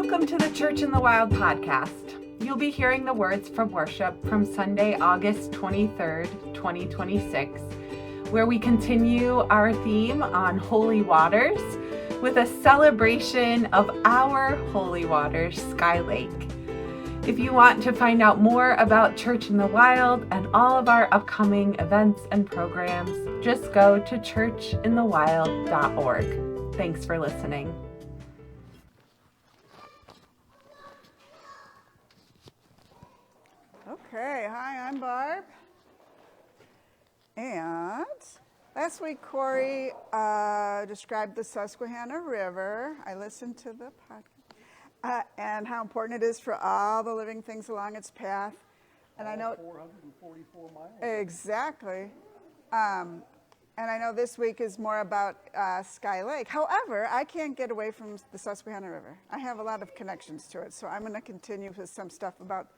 Welcome to the Church in the Wild podcast. You'll be hearing the words from worship from Sunday, August 23rd, 2026, where we continue our theme on holy waters with a celebration of our holy waters, Sky Lake. If you want to find out more about Church in the Wild and all of our upcoming events and programs, just go to churchinthewild.org. Thanks for listening. Okay, hi, I'm Barb. And last week, Corey described the Susquehanna River. I listened to the podcast. And how important it is for all the living things along its path. And I know 444 miles. Exactly. And I know this week is more about Sky Lake. However, I can't get away from the Susquehanna River. I have a lot of connections to it, so I'm going to continue with some stuff about.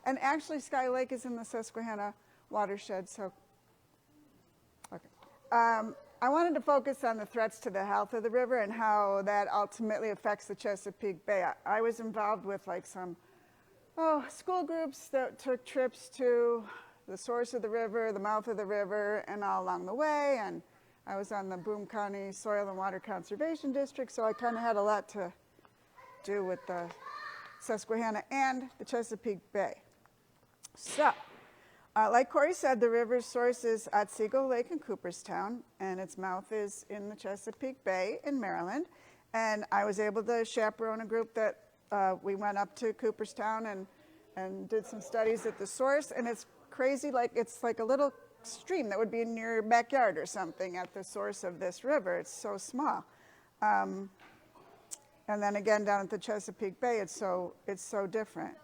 And actually, Sky Lake is in the Susquehanna watershed. So, okay. I wanted to focus on the threats to the health of the river and how that ultimately affects the Chesapeake Bay. I was involved with like some school groups that took trips to the source of the river, the mouth of the river, and all along the way. And I was on the Boone County Soil and Water Conservation District, so I kind of had a lot to do with the Susquehanna and the Chesapeake Bay. So, like Corey said, the river's source is Otsego Lake in Cooperstown, and its mouth is in the Chesapeake Bay in Maryland. And I was able to chaperone a group that we went up to Cooperstown and did some studies at the source. And it's crazy, it's like a little stream that would be in your backyard or something at the source of this river. It's so small. And then again, down at the Chesapeake Bay, it's so different.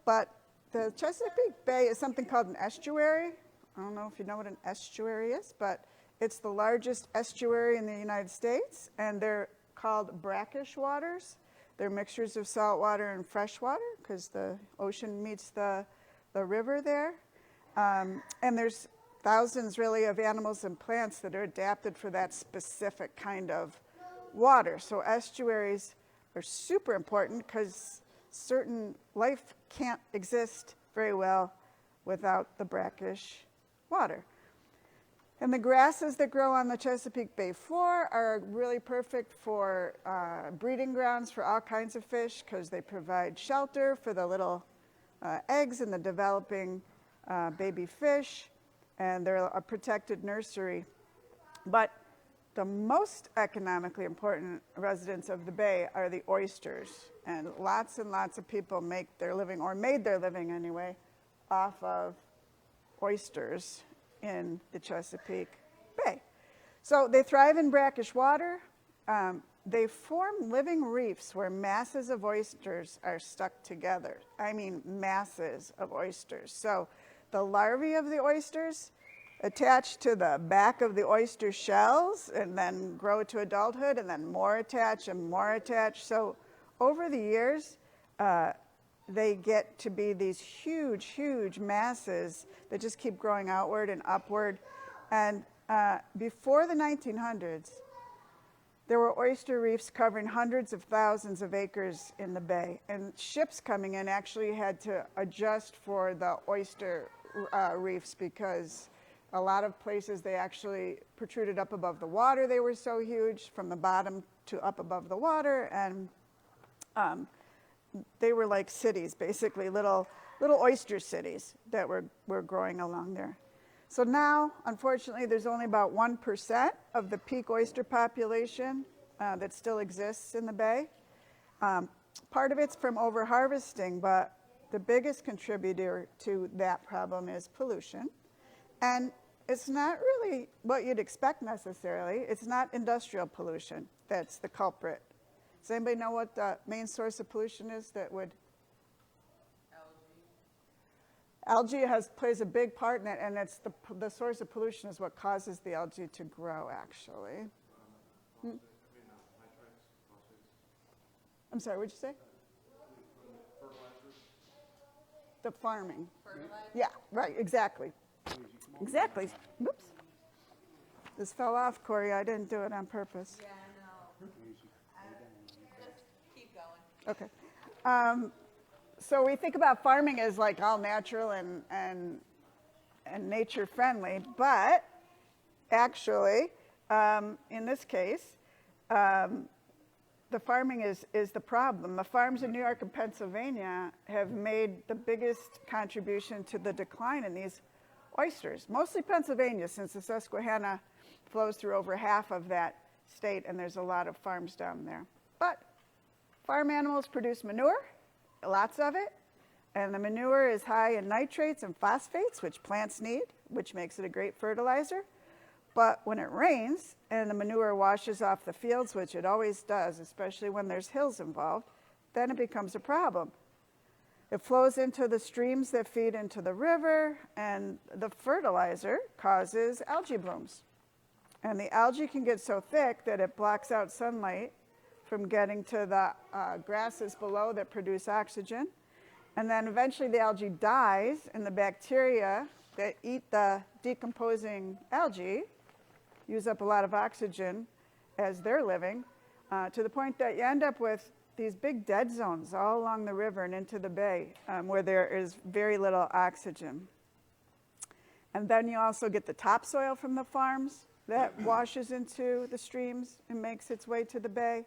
But the Chesapeake Bay is something called an estuary. I don't know if you know what an estuary is, but it's the largest estuary in the United States, and they're called brackish waters. They're mixtures of salt water and fresh water because the ocean meets the river there. And there's thousands, really, of animals and plants that are adapted for that specific kind of water. So estuaries are super important because certain life can't exist very well without the brackish water. And the grasses that grow on the Chesapeake Bay floor are really perfect for breeding grounds for all kinds of fish because they provide shelter for the little eggs and the developing baby fish, and they're a protected nursery. But the most economically important residents of the bay are the oysters. And lots of people make their living, or made their living anyway, off of oysters in the Chesapeake Bay. So they thrive in brackish water. They form living reefs where masses of oysters are stuck together. I mean, masses of oysters. So the larvae of the oysters attach to the back of the oyster shells and then grow to adulthood, and then more attach and more attach. So over the years, they get to be these huge masses that just keep growing outward and upward. And before the 1900s, there were oyster reefs covering hundreds of thousands of acres in the bay. And ships coming in actually had to adjust for the oyster reefs because a lot of places they actually protruded up above the water. They were so huge from the bottom to up above the water, and they were like cities, basically little oyster cities that were growing along there. So now, unfortunately, there's only about 1% of the peak oyster population that still exists in the bay. Part of it's from overharvesting, but the biggest contributor to that problem is pollution. And it's not really what you'd expect necessarily. It's not industrial pollution that's the culprit. Does anybody know what the main source of pollution is that would? Algae plays a big part in it, and it's the source of pollution is what causes the algae to grow, actually. I'm sorry, what'd you say? The farming. Yeah, right, exactly. Exactly. Whoops. This fell off, Corey. I didn't do it on purpose. Yeah, no. Just keep going. Okay. So we think about farming as like all natural and nature friendly, but actually, in this case, the farming is the problem. The farms in New York and Pennsylvania have made the biggest contribution to the decline in these oysters, mostly Pennsylvania, since the Susquehanna flows through over half of that state, and there's a lot of farms down there. But farm animals produce manure, lots of it, and the manure is high in nitrates and phosphates, which plants need, which makes it a great fertilizer. But when it rains and the manure washes off the fields, which it always does, especially when there's hills involved, then it becomes a problem. It flows into the streams that feed into the river, and the fertilizer causes algae blooms. And the algae can get so thick that it blocks out sunlight from getting to the grasses below that produce oxygen. And then eventually the algae dies, and the bacteria that eat the decomposing algae use up a lot of oxygen as they're living, to the point that you end up with these big dead zones all along the river and into the bay, where there is very little oxygen. And then you also get the topsoil from the farms that washes into the streams and makes its way to the bay.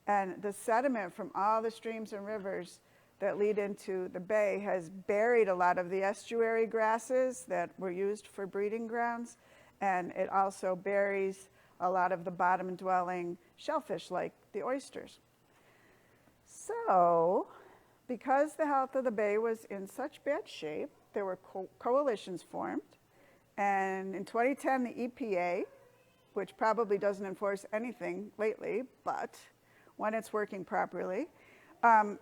And the sediment from all the streams and rivers that lead into the bay has buried a lot of the estuary grasses that were used for breeding grounds, and it also buries a lot of the bottom-dwelling shellfish like the oysters. So, because the health of the bay was in such bad shape, there were coalitions formed, and in 2010 the EPA, which probably doesn't enforce anything lately, but when it's working properly,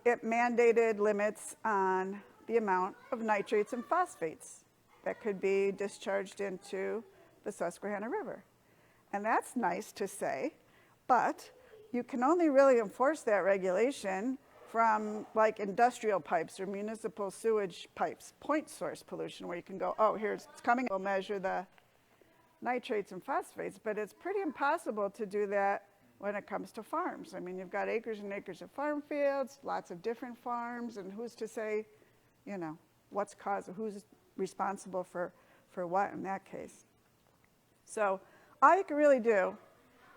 it mandated limits on the amount of nitrates and phosphates that could be discharged into the Susquehanna River. And that's nice to say, but you can only really enforce that regulation from like industrial pipes or municipal sewage pipes, point source pollution, where you can go, oh, here's it's coming, we'll measure the nitrates and phosphates, but it's pretty impossible to do that when it comes to farms. I mean, you've got acres and acres of farm fields, lots of different farms, and who's to say, you know, what's who's responsible for what in that case. So all you can really do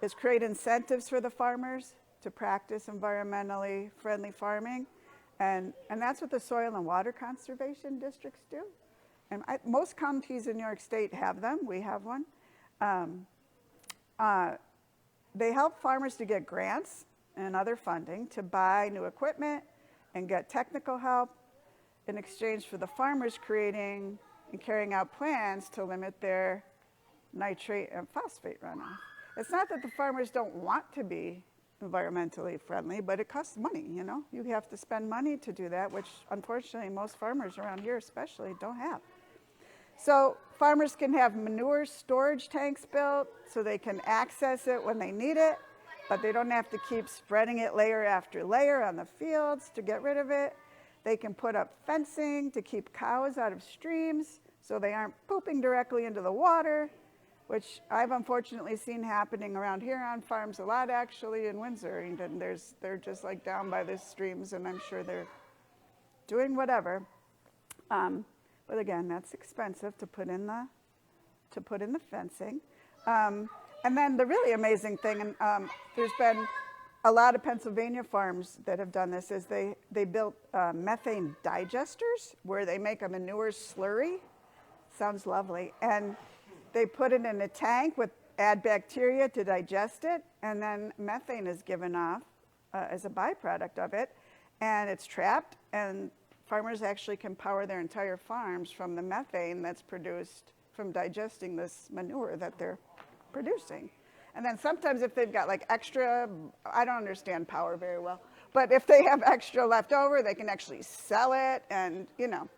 is create incentives for the farmers to practice environmentally friendly farming, and that's what the soil and water conservation districts do. And most counties in New York State have them. We have one. They help farmers to get grants and other funding to buy new equipment and get technical help in exchange for the farmers creating and carrying out plans to limit their nitrate and phosphate runoff. It's not that the farmers don't want to be environmentally friendly, but it costs money, you know? You have to spend money to do that, which unfortunately most farmers around here especially don't have. So farmers can have manure storage tanks built so they can access it when they need it, but they don't have to keep spreading it layer after layer on the fields to get rid of it. They can put up fencing to keep cows out of streams so they aren't pooping directly into the water, which I've unfortunately seen happening around here on farms a lot, actually, in Windsor. And they're just like down by the streams, and I'm sure they're doing whatever. But again, that's expensive to put in the fencing. And then the really amazing thing, and there's been a lot of Pennsylvania farms that have done this, is they built methane digesters where they make a manure slurry. Sounds lovely. And they put it in a tank add bacteria to digest it, and then methane is given off as a byproduct of it, and it's trapped, and farmers actually can power their entire farms from the methane that's produced from digesting this manure that they're producing. And then sometimes if they've got like extra, I don't understand power very well, but if they have extra left over, they can actually sell it, and you know.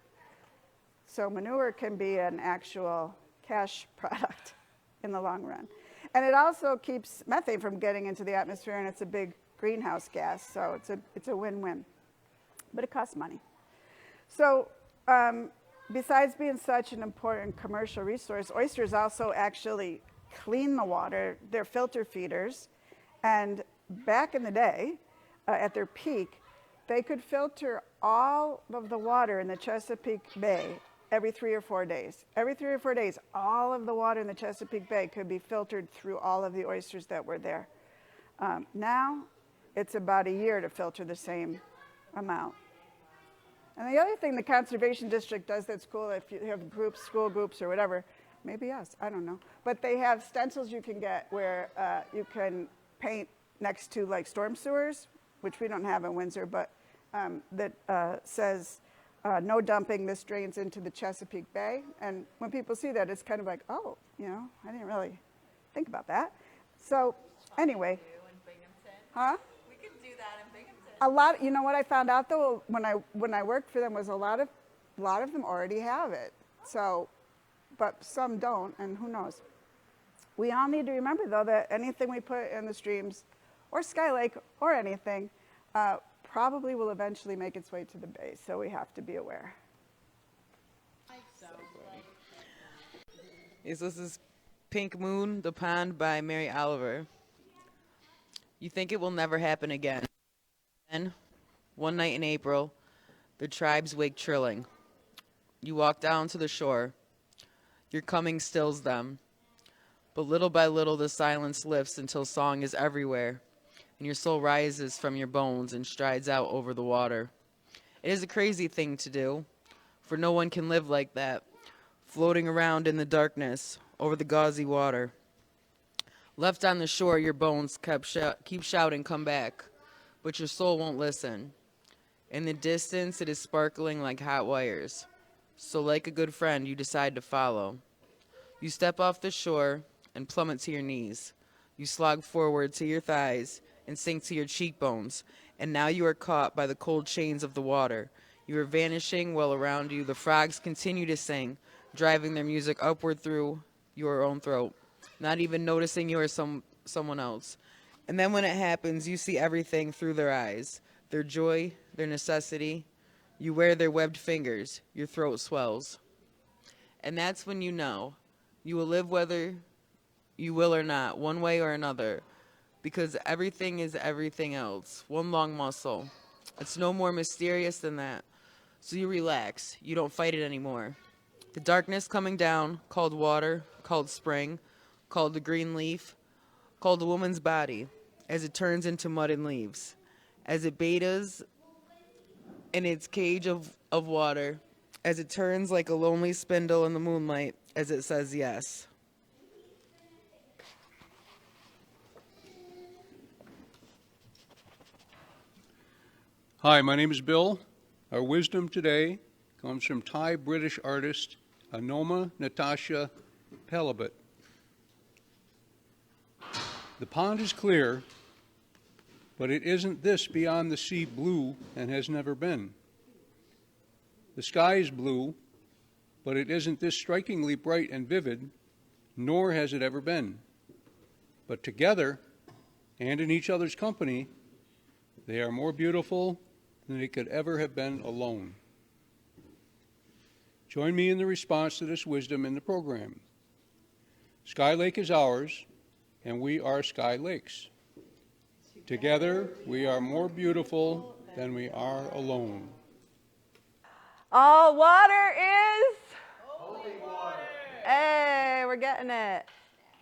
So manure can be an actual cash product in the long run. And it also keeps methane from getting into the atmosphere, and it's a big greenhouse gas, so it's a win-win. But it costs money. So besides being such an important commercial resource, oysters also actually clean the water. They're filter feeders. And back in the day, at their peak, they could filter all of the water in the Chesapeake Bay every 3 or 4 days. Every 3 or 4 days, all of the water in the Chesapeake Bay could be filtered through all of the oysters that were there. Now, it's about a year to filter the same amount. And the other thing the Conservation District does that's cool, if you have groups, school groups or whatever, maybe us, I don't know, but they have stencils you can get where you can paint next to like storm sewers, which we don't have in Windsor, but that says, no dumping, this drains into the Chesapeake Bay. And when people see that, it's kind of like, oh, you know, I didn't really think about that. So anyway. Huh? We could do that in Binghamton. A lot, you know what I found out though, when I worked for them was a lot of them already have it. So, but some don't, and who knows. We all need to remember though that anything we put in the streams or Sky Lake or anything probably will eventually make its way to the bay, so we have to be aware. Yes, this is Pink Moon, The Pond by Mary Oliver. You think it will never happen again. Then, one night in April, the tribes wake trilling. You walk down to the shore. Your coming stills them. But little by little the silence lifts until song is everywhere, and your soul rises from your bones and strides out over the water. It is a crazy thing to do, for no one can live like that, floating around in the darkness over the gauzy water. Left on the shore, your bones keep shouting, come back, but your soul won't listen. In the distance, it is sparkling like hot wires. So like a good friend, you decide to follow. You step off the shore and plummet to your knees. You slog forward to your thighs and sink to your cheekbones, and now you are caught by the cold chains of the water. You are vanishing while around you the frogs continue to sing, driving their music upward through your own throat, not even noticing you are someone else. And then when it happens, you see everything through their eyes, their joy, their necessity. You wear their webbed fingers, your throat swells. And that's when you know you will live whether you will or not, one way or another, because everything is everything else, one long muscle. It's no more mysterious than that. So you relax, you don't fight it anymore. The darkness coming down, called water, called spring, called the green leaf, called the woman's body, as it turns into mud and leaves, as it betas in its cage of water, as it turns like a lonely spindle in the moonlight, as it says yes. Hi, my name is Bill. Our wisdom today comes from Thai-British artist Anoma Natasha Paleebut. The pond is clear, but it isn't this beyond the sea blue and has never been. The sky is blue, but it isn't this strikingly bright and vivid, nor has it ever been. But together, and in each other's company, they are more beautiful than they could ever have been alone. Join me in the response to this wisdom in the program. Sky Lake is ours, and we are Sky Lakes. Together, we are more beautiful than we are alone. All water is holy water. Hey, we're getting it.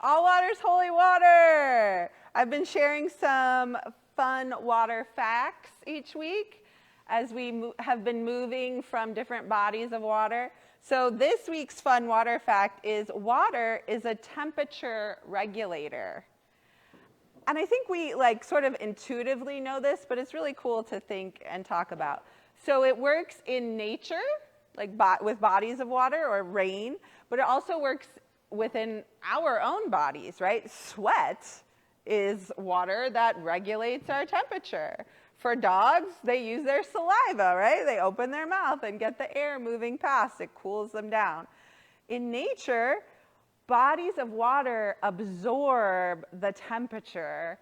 All water is holy water. I've been sharing some fun water facts each week as we have been moving from different bodies of water. So this week's fun water fact is water is a temperature regulator. And I think we sort of intuitively know this, but it's really cool to think and talk about. So it works in nature, with bodies of water or rain, but it also works within our own bodies, right? Sweat is water that regulates our temperature. For dogs, they use their saliva, right? They open their mouth and get the air moving past. It cools them down. In nature, bodies of water absorb the temperature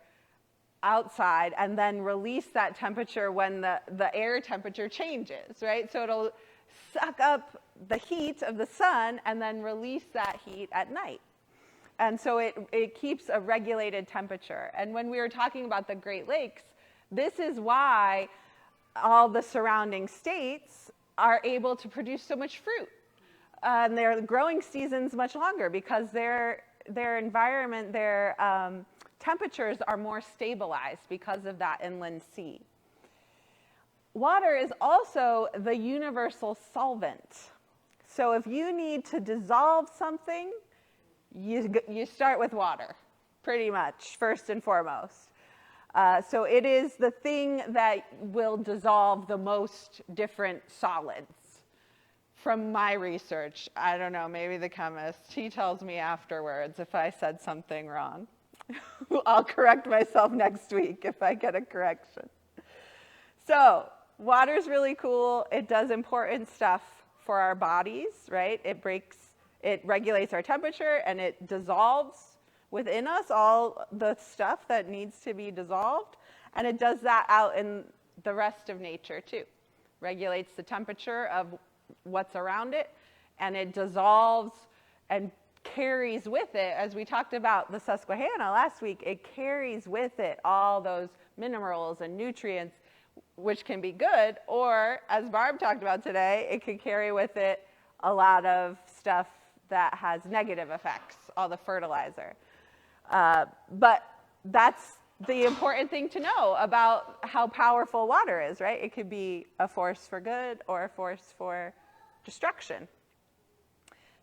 outside and then release that temperature when the air temperature changes, right? So it'll suck up the heat of the sun and then release that heat at night. And so it keeps a regulated temperature. And when we were talking about the Great Lakes, this is why all the surrounding states are able to produce so much fruit. And their growing season's much longer because their environment, their temperatures are more stabilized because of that inland sea. Water is also the universal solvent. So if you need to dissolve something, you start with water, pretty much, first and foremost. So it is the thing that will dissolve the most different solids. From my research, I don't know, maybe the chemist, he tells me afterwards if I said something wrong. I'll correct myself next week if I get a correction. So water's really cool. It does important stuff for our bodies, right? It regulates our temperature, and it dissolves within us all the stuff that needs to be dissolved. And it does that out in the rest of nature too. Regulates the temperature of what's around it, and it dissolves and carries with it, as we talked about the Susquehanna last week, it carries with it all those minerals and nutrients, which can be good, or as Barb talked about today, it can carry with it a lot of stuff that has negative effects, all the fertilizer. But that's the important thing to know about how powerful water is, right? It could be a force for good or a force for destruction.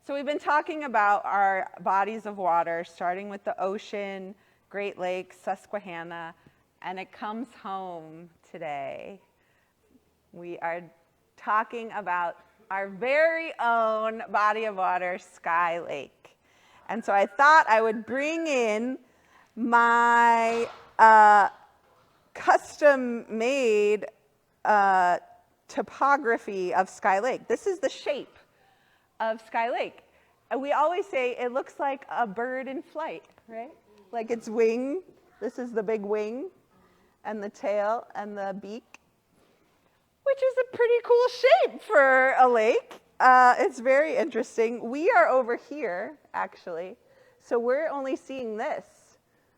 So we've been talking about our bodies of water, starting with the ocean, Great Lakes, Susquehanna, and it comes home today. We are talking about our very own body of water, Sky Lake. And so I thought I would bring in my custom-made topography of Sky Lake. This is the shape of Sky Lake. And we always say it looks like a bird in flight, right? Like its wing. This is the big wing, and the tail, and the beak, which is a pretty cool shape for a lake. It's very interesting. We are over here, actually, so we're only seeing this.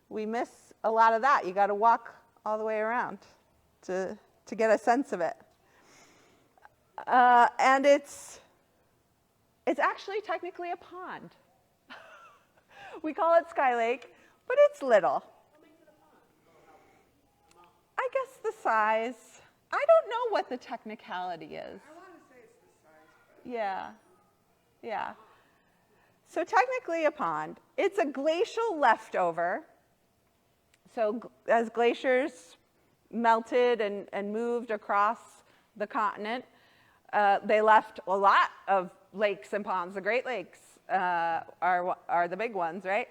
We miss a lot of that. You got to walk all the way around to get a sense of it. And it's actually technically a pond. We call it Sky Lake, but it's little. I guess the size. I don't know what the technicality is. I want to say it's the size. Yeah. So technically a pond. It's a glacial leftover. So as glaciers melted and moved across the continent, they left a lot of lakes and ponds. The Great Lakes are the big ones, right?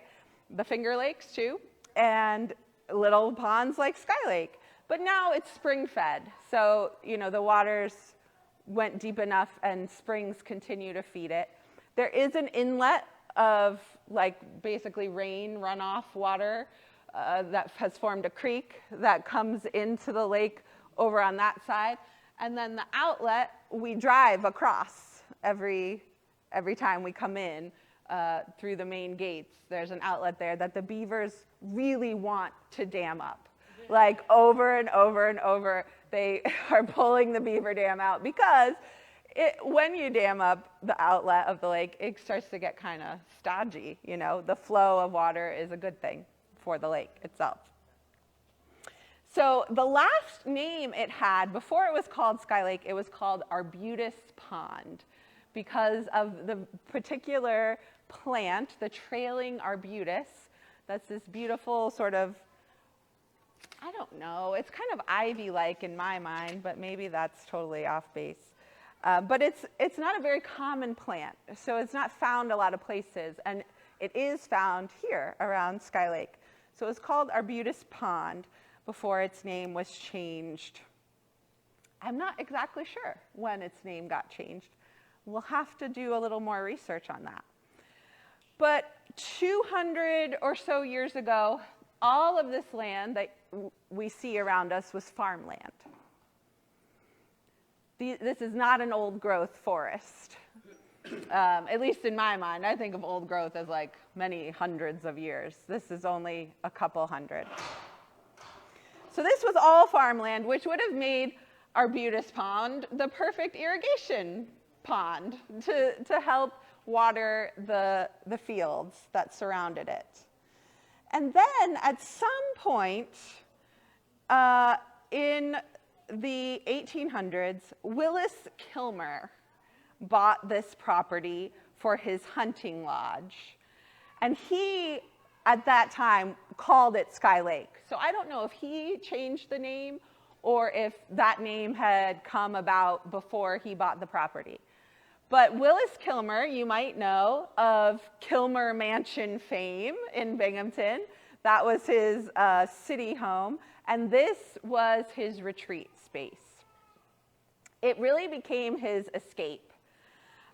The Finger Lakes too, and little ponds like Sky Lake. But now it's spring-fed, so the waters went deep enough, and springs continue to feed it. There is an inlet of basically rain runoff water that has formed a creek that comes into the lake over on that side, and then the outlet we drive across every time we come in through the main gates. There's an outlet there that the beavers really want to dam up. Over and over and over, they are pulling the beaver dam out because when you dam up the outlet of the lake, it starts to get kind of stodgy. The flow of water is a good thing for the lake itself. So the last name it had, before it was called Sky Lake, it was called Arbutus Pond because of the particular plant, the trailing arbutus. That's this beautiful sort of, I don't know, it's kind of ivy-like in my mind, but maybe that's totally off base. But it's not a very common plant, so it's not found a lot of places, and it is found here around Sky Lake. So it's called Arbutus Pond before its name was changed. I'm not exactly sure when its name got changed. We'll have to do a little more research on that. But 200 or so years ago, all of this land that we see around us was farmland. This is not an old growth forest. At least in my mind, I think of old growth as many hundreds of years. This is only a couple hundred. So this was all farmland, which would have made Arbutus Pond the perfect irrigation pond to help water the fields that surrounded it. And then at some point in the 1800s, Willis Kilmer bought this property for his hunting lodge. And he, at that time, called it Sky Lake. So I don't know if he changed the name or if that name had come about before he bought the property. But Willis Kilmer, you might know of Kilmer Mansion fame in Binghamton. That was his city home, and this was his retreat space. It really became his escape.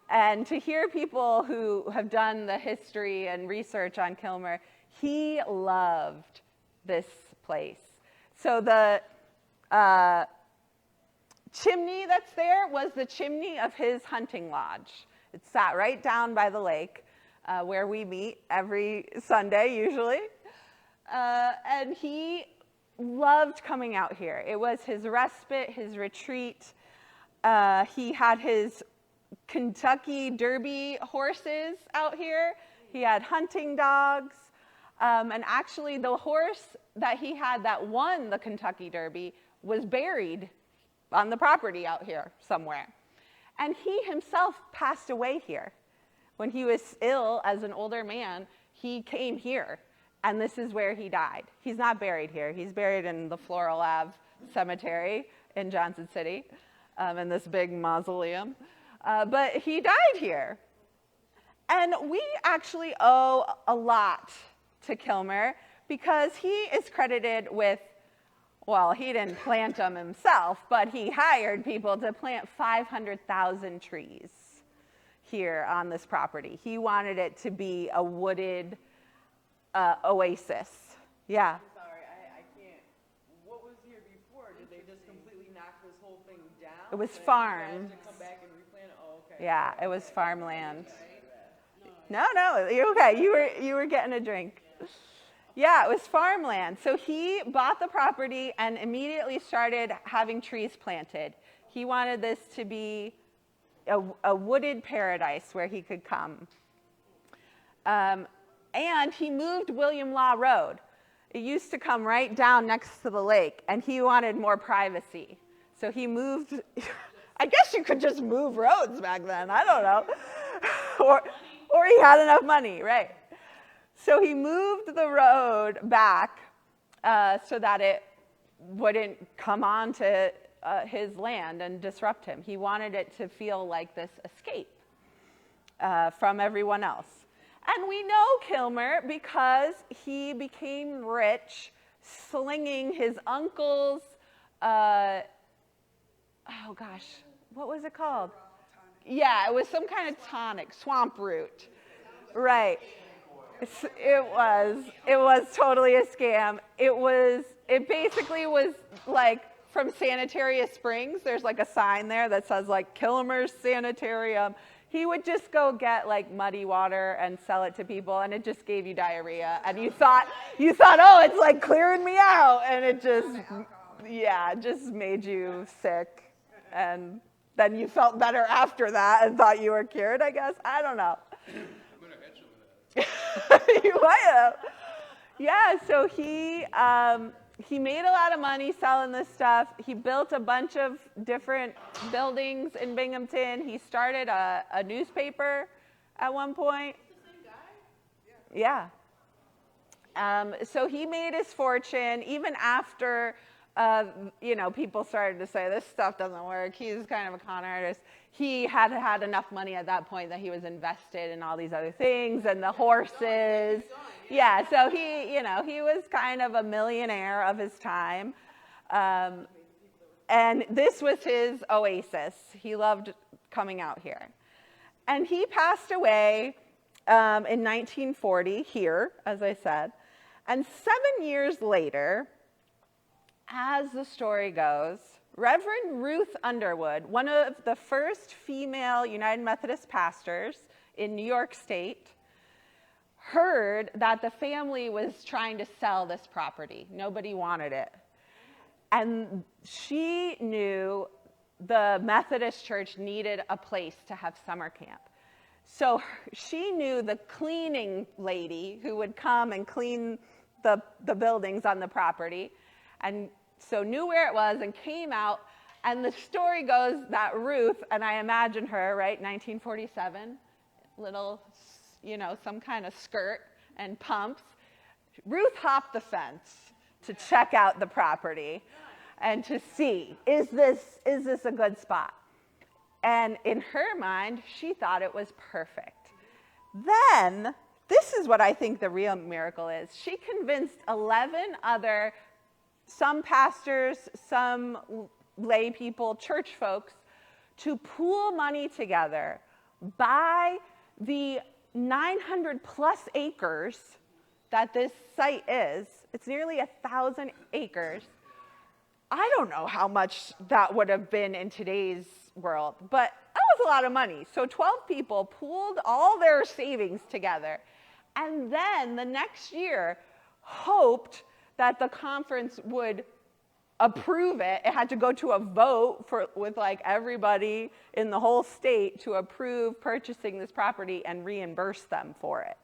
And to hear people who have done the history and research on Kilmer, he loved this place. So the chimney that's there was the chimney of his hunting lodge. It sat right down by the lake where we meet every Sunday usually. And he loved coming out here. It was his respite, his retreat. He had his Kentucky Derby horses out here. He had hunting dogs. And actually the horse that he had that won the Kentucky Derby was buried on the property out here somewhere. And he himself passed away here. When he was ill as an older man, he came here, and this is where he died. He's not buried here. He's buried in the Floral Ave Cemetery in Johnson City, in this big mausoleum. But he died here. And we actually owe a lot to Kilmer because he is credited with, well, he didn't plant them himself, but he hired people to plant 500,000 trees here on this property. He wanted it to be a wooded oasis. Yeah. Sorry, I can't. What was here before? Did they just completely knock this whole thing down? It was And farm. to come back and replant it? Oh, okay. Yeah, it was farmland. No, you're okay. You were getting a drink. Yeah, it was farmland. So he bought the property and immediately started having trees planted. He wanted this to be a wooded paradise where he could come. And he moved William Law Road. It used to come right down next to the lake, and he wanted more privacy. So he moved, I guess you could just move roads back then, I don't know. or he had enough money, right? So he moved the road back so that it wouldn't come onto his land and disrupt him. He wanted it to feel like this escape from everyone else. And we know Kilmer because he became rich slinging his uncle's, oh gosh, what was it called? Yeah, it was some kind of tonic, swamp root. Right. It was totally a scam. It basically was like from Sanitarium Springs, there's like a sign there that says like Kilmer's Sanitarium. He would just go get like muddy water and sell it to people, and it just gave you diarrhea. And you thought, oh, it's like clearing me out, and it just made you sick. And then you felt better after that and thought you were cured, I guess. I don't know. You might have. Yeah, so he made a lot of money selling this stuff. He built a bunch of different buildings in Binghamton. He started a newspaper at one point. The same guy? Yeah. So he made his fortune even after people started to say, this stuff doesn't work. He's kind of a con artist. He had enough money at that point that he was invested in all these other things and the horses. Yeah, so he was kind of a millionaire of his time. And this was his oasis. He loved coming out here. And he passed away in 1940 here, as I said. And 7 years later, as the story goes, Reverend Ruth Underwood, one of the first female United Methodist pastors in New York State, heard that the family was trying to sell this property. Nobody wanted it. And she knew the Methodist Church needed a place to have summer camp. So she knew the cleaning lady who would come and clean the buildings on the property, and so knew where it was and came out. And the story goes that Ruth, and I imagine her, right, 1947, little, some kind of skirt and pumps. Ruth hopped the fence to check out the property and to see, is this a good spot? And in her mind, she thought it was perfect. Then, this is what I think the real miracle is. She convinced 11 other, some pastors, some lay people, church folks, to pool money together, buy the 900 plus acres that this site is. It's nearly 1,000 acres. I don't know how much that would have been in today's world, but that was a lot of money. So 12 people pooled all their savings together, and then the next year hoped that the conference would approve it. It had to go to a vote with like everybody in the whole state to approve purchasing this property and reimburse them for it.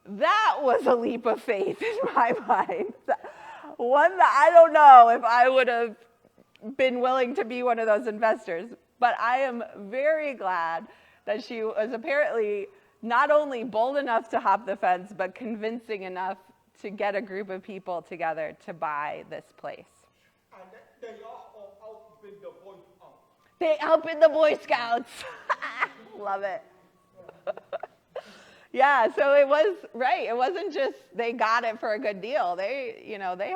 That was a leap of faith in my mind. One that I don't know if I would have been willing to be one of those investors, but I am very glad that she was apparently not only bold enough to hop the fence, but convincing enough to get a group of people together to buy this place. And they all outbid the Boy Scouts. They outbid the Boy Scouts. Love it. Yeah, so it was, right, it wasn't just they got it for a good deal. They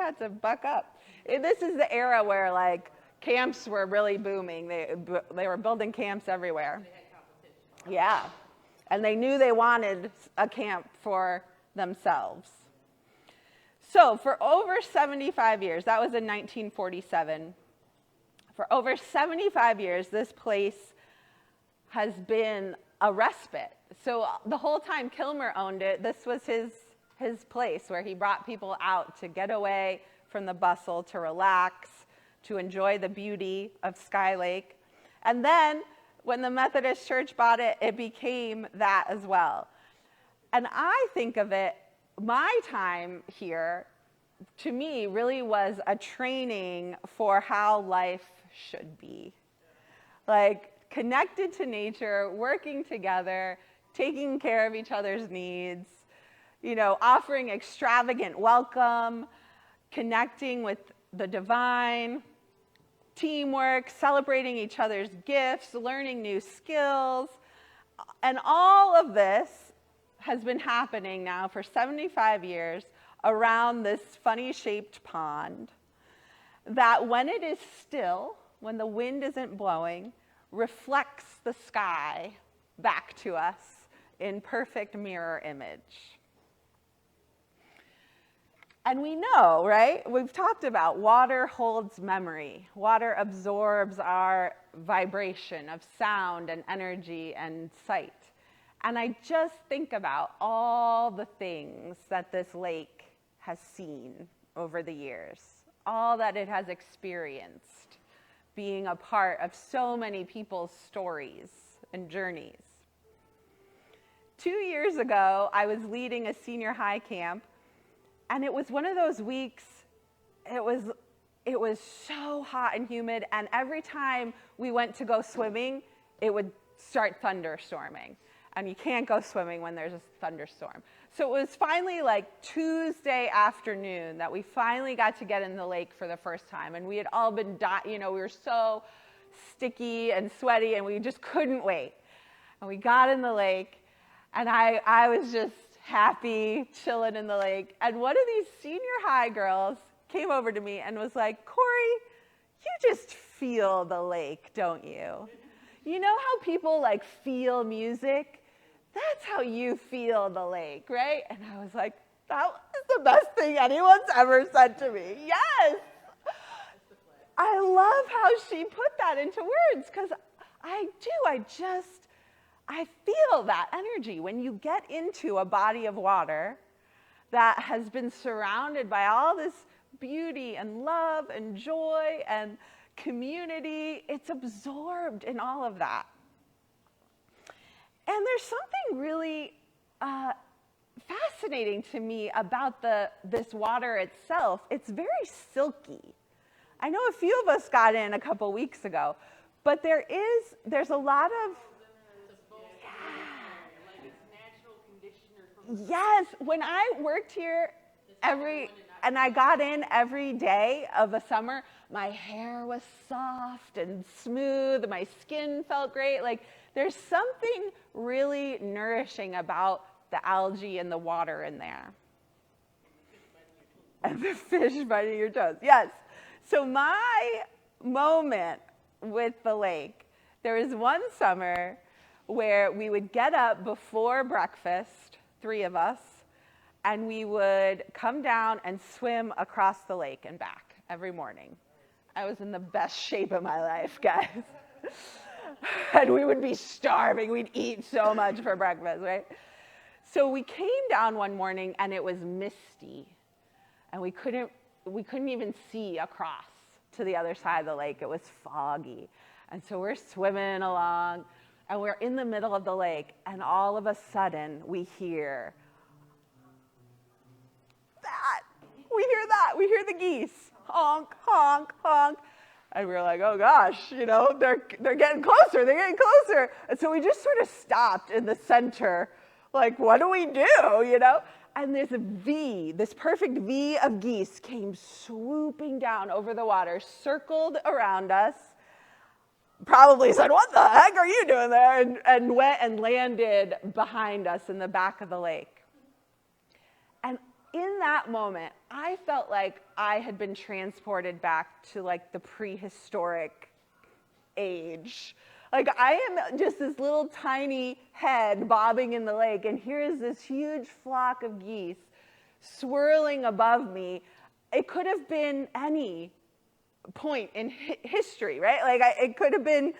had to buck up. This is the era where, like, camps were really booming. They were building camps everywhere. They had competition. Yeah, and they knew they wanted a camp for themselves. So for over 75 years, that was in 1947, for over 75 years, this place has been a respite. So the whole time Kilmer owned it, this was his place where he brought people out to get away from the bustle, to relax, to enjoy the beauty of Sky Lake. And then when the Methodist Church bought it, it became that as well. And I think of it, my time here, to me, really was a training for how life should be. Like, connected to nature, working together, taking care of each other's needs, offering extravagant welcome, connecting with the divine, teamwork, celebrating each other's gifts, learning new skills. And all of this has been happening now for 75 years around this funny-shaped pond that when it is still, when the wind isn't blowing, reflects the sky back to us in perfect mirror image. And we know, right? We've talked about water holds memory. Water absorbs our vibration of sound and energy and sight. And I just think about all the things that this lake has seen over the years, all that it has experienced, being a part of so many people's stories and journeys. 2 years ago, I was leading a senior high camp, and it was one of those weeks, it was so hot and humid, and every time we went to go swimming, it would start thunderstorming. And you can't go swimming when there's a thunderstorm. So it was finally like Tuesday afternoon that we finally got to get in the lake for the first time. And we had all been, we were so sticky and sweaty, and we just couldn't wait. And we got in the lake, and I was just happy, chilling in the lake. And one of these senior high girls came over to me and was like, "Corey, you just feel the lake, don't you? You know how people like feel music? That's how you feel the lake, right?" And I was like, that was the best thing anyone's ever said to me. Yes. I love how she put that into words, because I feel that energy when you get into a body of water that has been surrounded by all this beauty and love and joy and community. It's absorbed in all of that. And there's something really fascinating to me about this water itself. It's very silky. I know a few of us got in a couple weeks ago, but there's a lot of, yes, when I worked here and I got in every day of the summer, my hair was soft and smooth, my skin felt great. Like, there's something really nourishing about the algae and the water in there. And the fish biting your toes, yes. So my moment with the lake, there was one summer where we would get up before breakfast, 3 of us, and we would come down and swim across the lake and back every morning. I was in the best shape of my life, guys. And we would be starving. We'd eat so much for breakfast, right? So we came down one morning and it was misty. And we couldn't even see across to the other side of the lake. It was foggy. And so we're swimming along and we're in the middle of the lake, and all of a sudden we hear that. We hear that. We hear the geese. Honk, honk, honk. And we're like, oh gosh, they're getting closer. They're getting closer. And so we just sort of stopped in the center. Like, what do we do, And there's a V, this perfect V of geese came swooping down over the water, circled around us, probably said, what the heck are you doing there? And went and landed behind us in the back of the lake. And in that moment, I felt like I had been transported back to like the prehistoric age. Like, I am just this little tiny head bobbing in the lake, and here's this huge flock of geese swirling above me. It could have been any point in history, right? Like, it could have been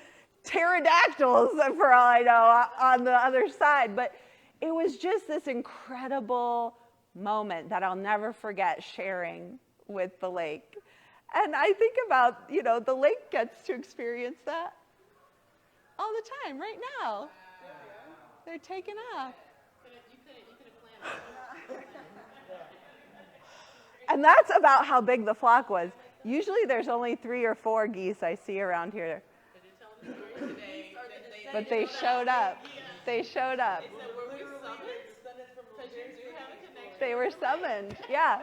pterodactyls, for all I know, on the other side. But it was just this incredible moment that I'll never forget sharing with the lake. And I think about, the lake gets to experience that all the time, right now. They're taking off. And that's about how big the flock was. Usually there's only 3 or 4 geese I see around here. But they showed up. They showed up. They were summoned, yeah.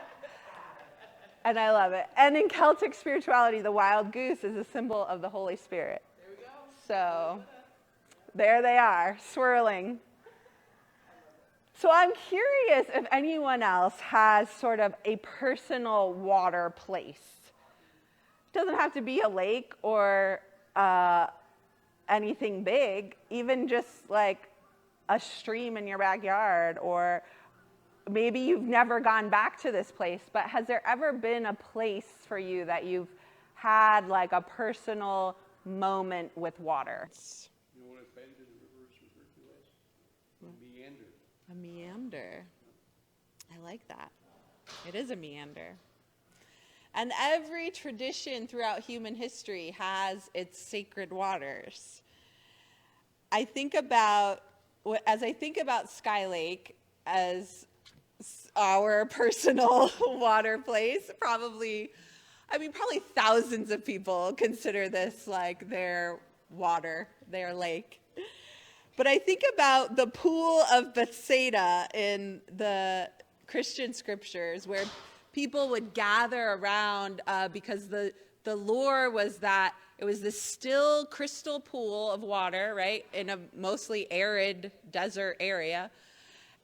And I love it. And in Celtic spirituality, the wild goose is a symbol of the Holy Spirit. So there they are, swirling. So I'm curious if anyone else has sort of a personal water place. It doesn't have to be a lake or anything big, even just like a stream in your backyard, or maybe you've never gone back to this place, but has there ever been a place for you that you've had like a personal moment with water? You know what I bend in the river is a meander. A meander. I like that. It is a meander. And every tradition throughout human history has its sacred waters. As I think about Sky Lake as our personal water place, probably thousands of people consider this like their water, their lake. But I think about the pool of Bethsaida in the Christian scriptures, where people would gather around because the lore was that it was this still crystal pool of water, right, in a mostly arid desert area.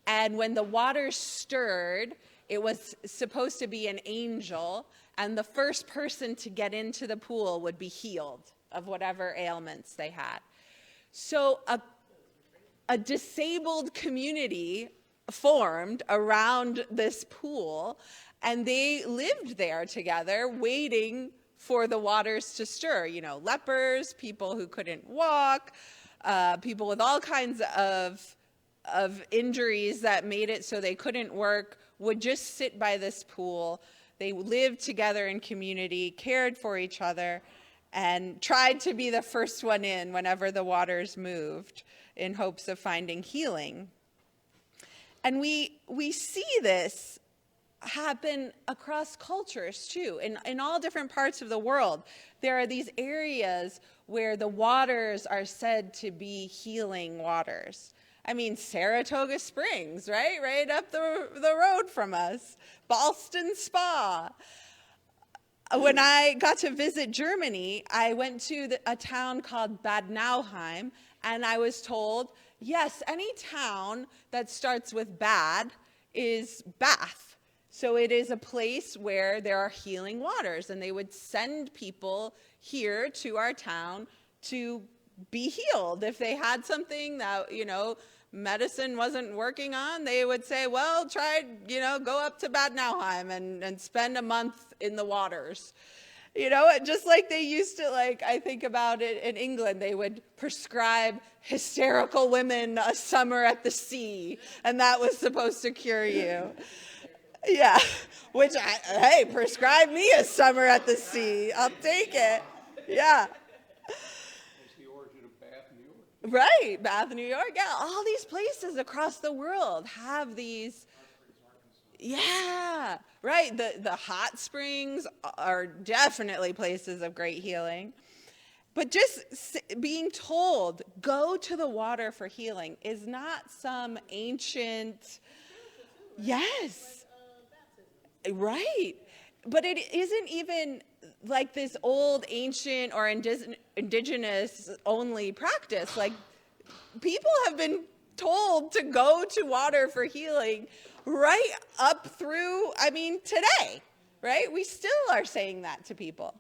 And when the water stirred, it was supposed to be an angel, and the first person to get into the pool would be healed of whatever ailments they had. So a disabled community formed around this pool, and they lived there together waiting for the waters to stir. Lepers, people who couldn't walk, people with all kinds of injuries that made it so they couldn't work would just sit by this pool. They lived together in community, cared for each other, and tried to be the first one in whenever the waters moved in hopes of finding healing. And we see this happen across cultures too. In all different parts of the world, there are these areas where the waters are said to be healing waters. I mean, Saratoga Springs, right? Right up the road from us. Ballston Spa. When I got to visit Germany, I went to a town called Bad Nauheim, and I was told, yes, any town that starts with bad is bath. So it is a place where there are healing waters, and they would send people here to our town to be healed. If they had something that, medicine wasn't working on, they would say, well, try, go up to Bad Nauheim and spend a month in the waters. Just like they used to, I think about it in England, they would prescribe hysterical women a summer at the sea, and that was supposed to cure you. Yeah, which, hey, prescribe me a summer at the sea. I'll take it. Yeah. That's the origin of Bath, New York. Right, Bath, New York. Yeah, all these places across the world have these. Yeah, right. The hot springs are definitely places of great healing. But just being told, go to the water for healing, is not some ancient. Yes. Right. But it isn't even like this old, ancient, or indigenous only practice. Like, people have been told to go to water for healing right up through, today, right? We still are saying that to people.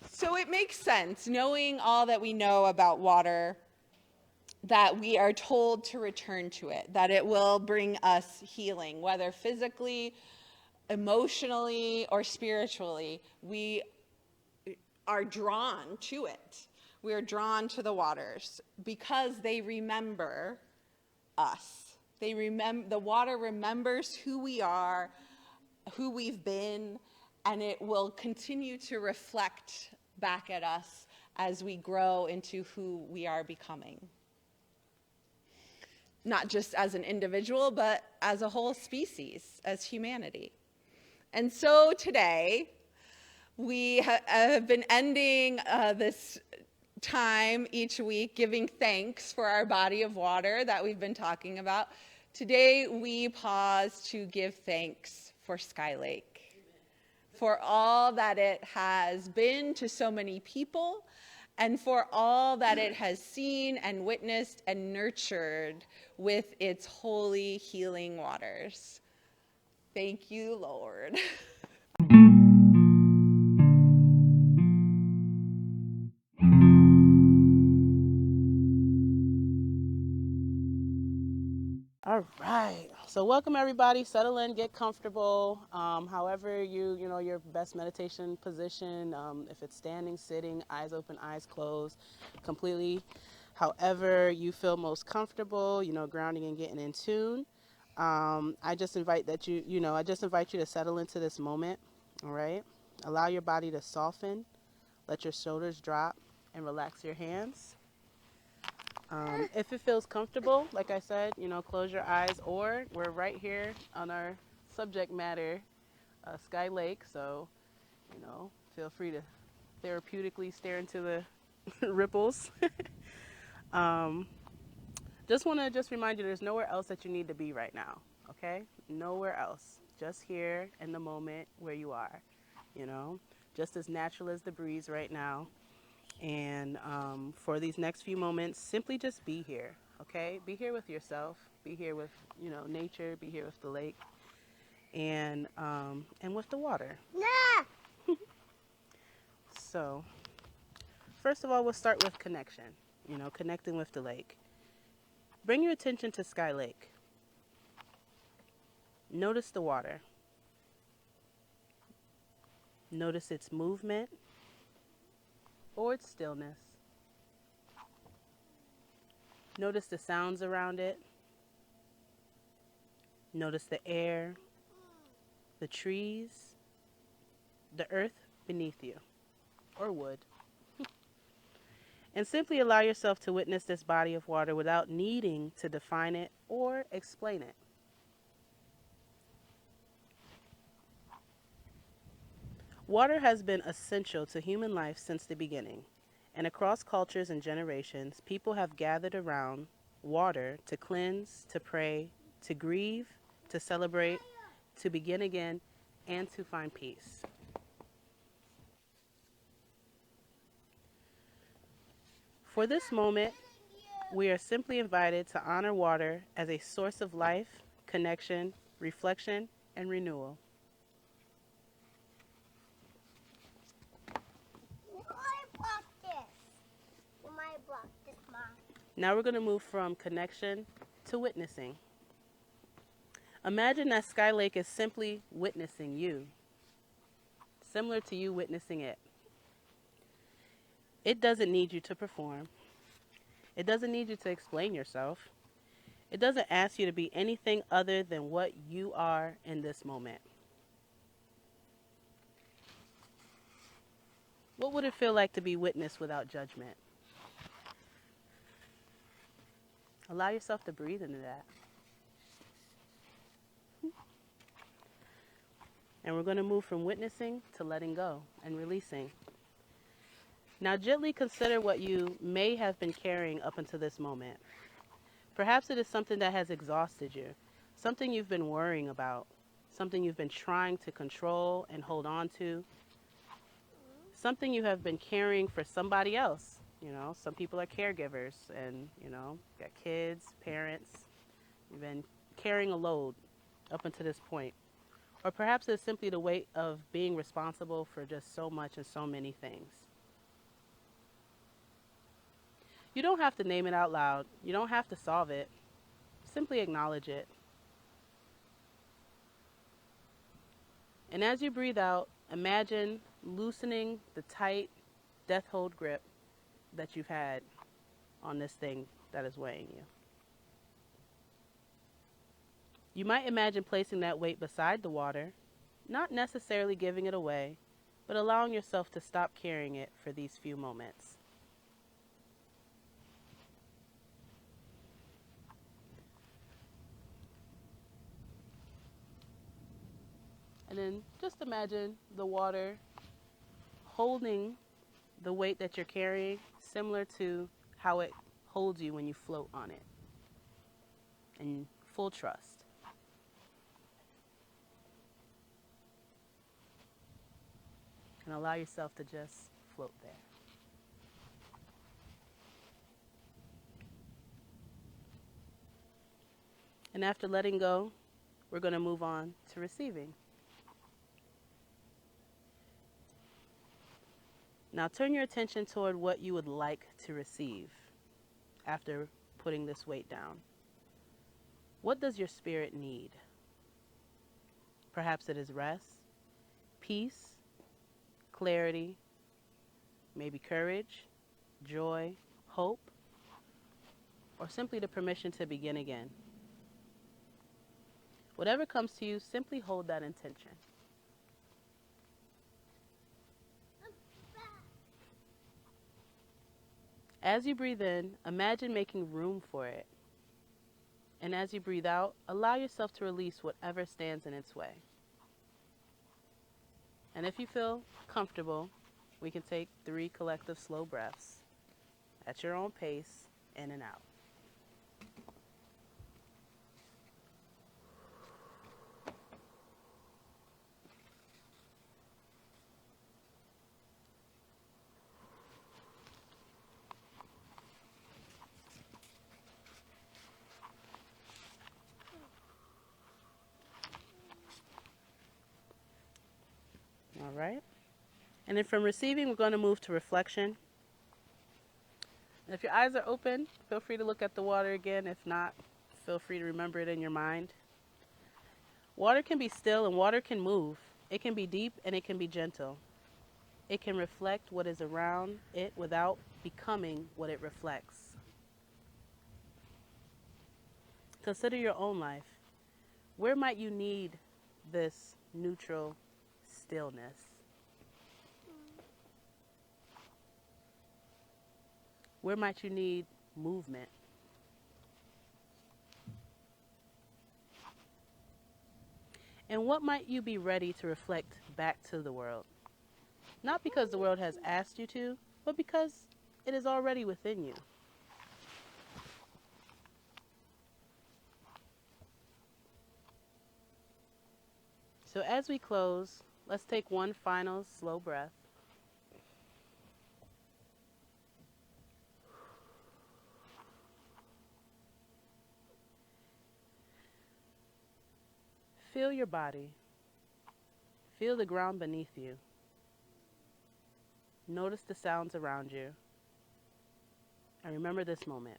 So it makes sense, knowing all that we know about water, that we are told to return to it, that it will bring us healing, whether physically, emotionally, or spiritually. We are drawn to it. We are drawn to the waters because they remember us. The water remembers who we are, who we've been, and it will continue to reflect back at us as we grow into who we are becoming. Not just as an individual, but as a whole species, as humanity. And so today, we have been ending this time each week giving thanks for our body of water that we've been talking about. Today, we pause to give thanks for Sky Lake, for all that it has been to so many people, and for all that it has seen and witnessed and nurtured with its holy healing waters. Thank you, Lord. All right. So welcome everybody. Settle in, get comfortable. However your best meditation position. If it's standing, sitting, eyes open, eyes closed, completely. However you feel most comfortable. Grounding and getting in tune. I just invite you to settle into this moment. All right. Allow your body to soften. Let your shoulders drop and relax your hands. If it feels comfortable, like I said, close your eyes, or we're right here on our subject matter, Sky Lake. So, feel free to therapeutically stare into the ripples. Just want to remind you, there's nowhere else that you need to be right now. Okay? Nowhere else. Just here in the moment where you are, just as natural as the breeze right now. And for these next few moments, simply just be here, okay? Be here with yourself. Be here with, nature. Be here with the lake, and with the water. Yeah. So, first of all, we'll start with connection. Connecting with the lake. Bring your attention to Sky Lake. Notice the water. Notice its movement or its stillness. Notice the sounds around it. Notice the air, the trees, the earth beneath you, or wood, and simply allow yourself to witness this body of water without needing to define it or explain it. Water has been essential to human life since the beginning, and across cultures and generations, people have gathered around water to cleanse, to pray, to grieve, to celebrate, to begin again, and to find peace. For this moment, we are simply invited to honor water as a source of life, connection, reflection, and renewal. Now we're going to move from connection to witnessing. Imagine that Sky Lake is simply witnessing you, similar to you witnessing it. It doesn't need you to perform. It doesn't need you to explain yourself. It doesn't ask you to be anything other than what you are in this moment. What would it feel like to be witnessed without judgment? Allow yourself to breathe into that. And we're going to move from witnessing to letting go and releasing. Now gently consider what you may have been carrying up until this moment. Perhaps it is something that has exhausted you, something you've been worrying about, something you've been trying to control and hold on to, something you have been carrying for somebody else. You know, some people are caregivers and, got kids, parents. You've been carrying a load up until this point. Or perhaps it's simply the weight of being responsible for just so much and so many things. You don't have to name it out loud. You don't have to solve it. Simply acknowledge it. And as you breathe out, imagine loosening the tight death hold grip that you've had on this thing that is weighing you. You might imagine placing that weight beside the water, not necessarily giving it away, but allowing yourself to stop carrying it for these few moments. And then just imagine the water holding the weight that you're carrying, similar to how it holds you when you float on it, in full trust. And allow yourself to just float there. And after letting go, we're going to move on to receiving. Now turn your attention toward what you would like to receive after putting this weight down. What does your spirit need? Perhaps it is rest, peace, clarity, maybe courage, joy, hope, or simply the permission to begin again. Whatever comes to you, simply hold that intention. As you breathe in, imagine making room for it. And as you breathe out, allow yourself to release whatever stands in its way. And if you feel comfortable, we can take 3 collective slow breaths at your own pace, in and out. All right. And then from receiving, we're going to move to reflection. And if your eyes are open, feel free to look at the water again. If not, feel free to remember it in your mind. Water can be still and water can move. It can be deep and it can be gentle. It can reflect what is around it without becoming what it reflects. Consider your own life. Where might you need this neutral stillness? Where might you need movement? And what might you be ready to reflect back to the world? Not because the world has asked you to, but because it is already within you. So as we close, let's take one final slow breath. Feel your body. Feel the ground beneath you. Notice the sounds around you. And remember this moment.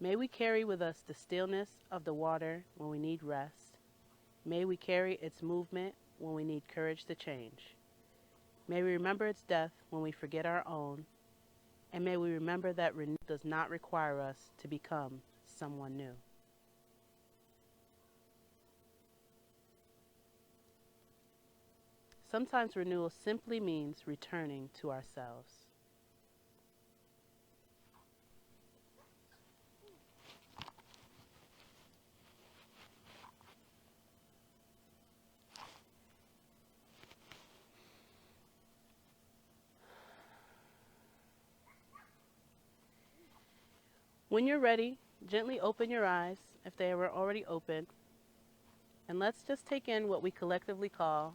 May we carry with us the stillness of the water when we need rest. May we carry its movement when we need courage to change. May we remember its depth when we forget our own. And may we remember that renewal does not require us to become someone new. Sometimes renewal simply means returning to ourselves. When you're ready, gently open your eyes if they were already open, and let's just take in what we collectively call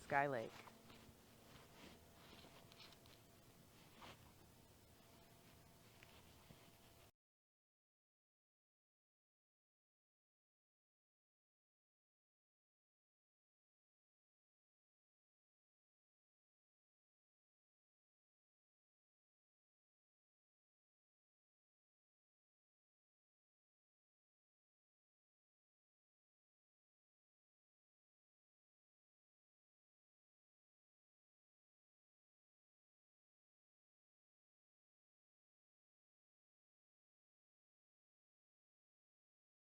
Sky Lake.